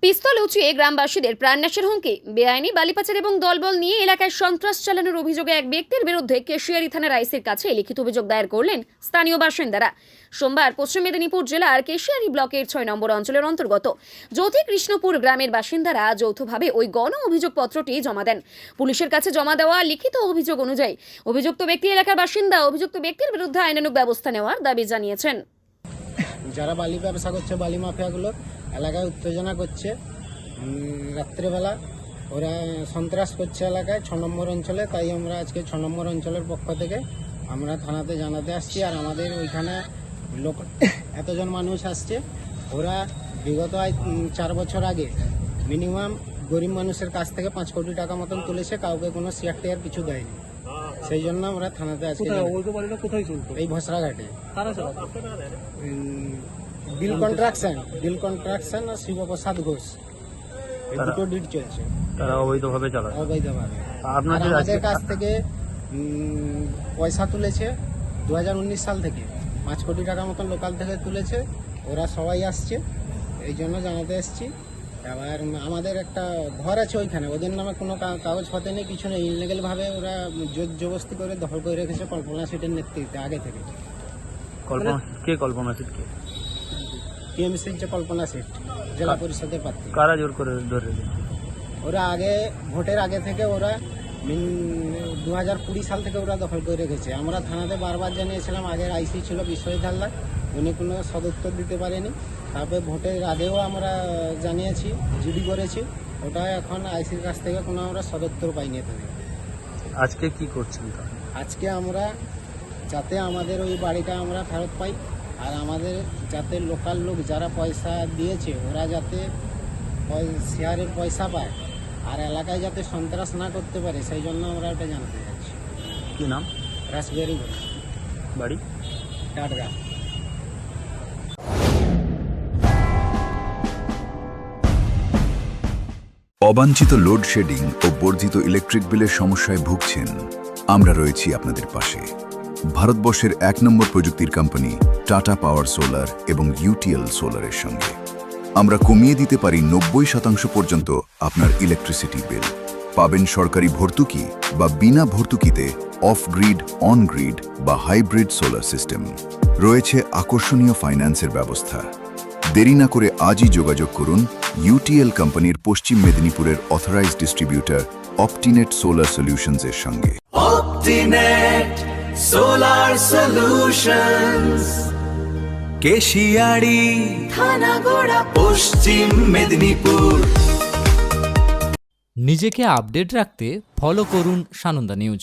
পিস্তল উঁচিয়ে গ্রামবাসীদের প্রাণনাশের হুমকি, বেআইনি বালিপাচার এবং দলবল নিয়ে এলাকায় সন্ত্রাস চালানোর অভিযোগে এক ব্যক্তির বিরুদ্ধে কেশিয়ারি থানার আইসির কাছে লিখিত অভিযোগ দায়ের করলেন স্থানীয় বাসিন্দারা। সোমবার পশ্চিম মেদিনীপুর জেলার কেশিয়ারি ব্লকের ৬ নম্বর অঞ্চলের অন্তর্গত জ্যোতিকৃষ্ণপুর গ্রামের বাসিন্দারা যৌথভাবে ওই গণ অভিযোগপত্রটি জমা দেন। পুলিশের কাছে জমা দেওয়া লিখিত অভিযোগ অনুযায়ী অভিযুক্ত ব্যক্তি এলাকার বাসিন্দা। অভিযুক্ত ব্যক্তির বিরুদ্ধে আইনানুগ ব্যবস্থা নেওয়ার দাবি জানিয়েছেন। যারা বালি ব্যবসা করছে, বালি মাফিয়াগুলো এলাকায় উত্তেজনা করছে, রাত্রেবেলা ওরা সন্ত্রাস করছে এলাকায় ৬ নম্বর অঞ্চলে। তাই আমরা আজকে ৬ নম্বর অঞ্চলের পক্ষ থেকে আমরা থানাতে জানাতে আসছি। আর আমাদের ওইখানে লোক এতজন মানুষ আসছে, ওরা বিগত ৪ বছর আগে মিনিমাম গরিব মানুষের কাছ থেকে ৫ কোটি টাকা মতন তুলেছে, কাউকে কোনো শেয়ার টেয়ার কিছু দেয়নি। সেই জন্য আমরা থানাতে আজকে এই ভসরাঘাটে বিল কন্ট্রাকশন আর শিবপ্রসাদ ঘোষ, এই দুটো ডিট চলছে। তারা অবৈধভাবে চালায়। অবৈধভাবে আমাদের কাছ থেকে পয়সা তুলেছে 2019 সাল থেকে 5 কোটি টাকা মতন লোকাল থেকে তুলেছে। ওরা সবাই আসছে, এই জন্য জানাতে এসছি। এবার আমাদের একটা ঘর আছে ওইখানে, ওদের নামে কোনো কাগজপত্র নেই, কিছু নেই। ইনলিগালভাবে ওরা জোর জবরদস্তি করে দখল করে রেখেছে কল্পনা সিটের নেতৃত্বে আগে থেকে। কল্পনা সিট কে? টিএমসির যে কল্পনা সিট, জেলা পরিষদের প্রার্থী। কারা জোর করে ধরে রেখেছে? ওরা আগে ভোটের আগে থেকে ওরা 2020 সাল থেকে ওরা দখল করে রেখেছে। আমরা থানাতে বারবার জানিয়েছিলাম, আগের আইসি ছিল বিশ্বজিৎ হালদার, উনি কোনো সদুত্তর দিতে পারেনি। তারপরে ভোটের আগেও আমরা জানিয়েছি, জিডি করেছি, ওটা এখন আইসির কাছ থেকে কোনো আমরা সদুত্তর পাইনি। তাদের আজকে কি করছেন? আজকে আমরা যাতে আমাদের ওই বাড়িটা আমরা ফেরত পাই, আর আমাদের যাতে লোকাল লোক যারা পয়সা দিয়েছে ওরা যাতে শেয়ারের পয়সা পায়, আর এলাকায় যাতে সন্ত্রাস না করতে পারে, সেই জন্য আমরা ওটা জানতে চাচ্ছি। কি নাম? রাসবিহারী ঘোষ, বাড়ি টাটগ্রাম। অবাঞ্ছিত লোডশেডিং ও বর্ধিত ইলেকট্রিক বিলের সমস্যায় ভুগছেন? আমরা রয়েছি আপনাদের পাশে। ভারতবর্ষের ১ নম্বর প্রযুক্তির কোম্পানি টাটা পাওয়ার সোলার এবং ইউটিএল সোলারের সঙ্গে আমরা কমিয়ে দিতে পারি ৯০% পর্যন্ত আপনার ইলেকট্রিসিটি বিল। পাবেন সরকারি ভর্তুকি বা বিনা ভর্তুকিতে অফ গ্রিড, অন গ্রিড বা হাইব্রিড সোলার সিস্টেম। রয়েছে আকর্ষণীয় ফাইন্যান্সের ব্যবস্থা। দেরি না করে আজই যোগাযোগ করুন ইউটিএল কোম্পানির পশ্চিম মেদিনীপুরের অথরাইজড ডিস্ট্রিবিউটর অপটিনেট সোলার সলিউশনস এর সঙ্গে। অপটিনেট সোলার সলিউশনস, কেশিয়ারি থানাগোড়া, পশ্চিম মেদিনীপুর। নিজেকে আপডেট রাখতে ফলো করুন সানন্দা নিউজ।